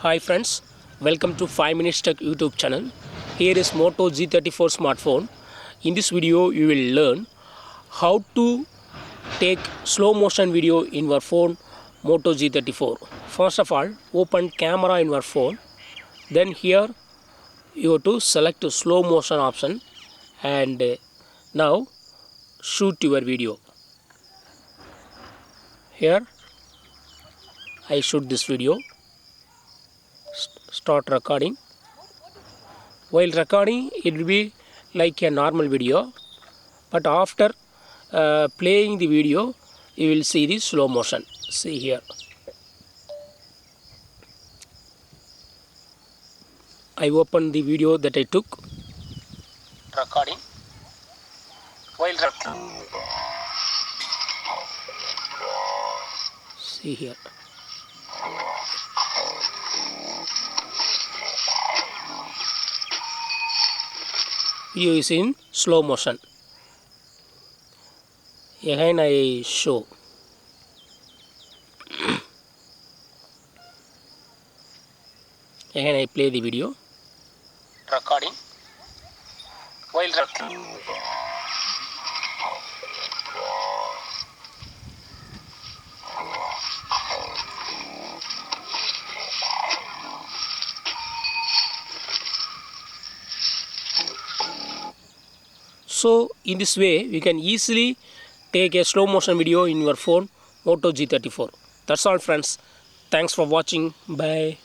Hi friends, welcome to 5 Minutes Tech YouTube channel. Here is Moto G34 smartphone. In this video you will learn how to take slow motion video in your phone Moto G34. First of all, open camera in your phone. Then here you have to select the slow motion option and now shoot your video. Here I shoot this video. Start recording. While recording it will be like a normal video, but after playing the video you will see the slow motion. See here, I open the video that I took. Recording. While see here, video is in slow motion. Again I show. Again I play the video. Recording. While recording. So in this way we can easily take a slow motion video in your phone Moto G34. That's all friends. Thanks for watching. Bye.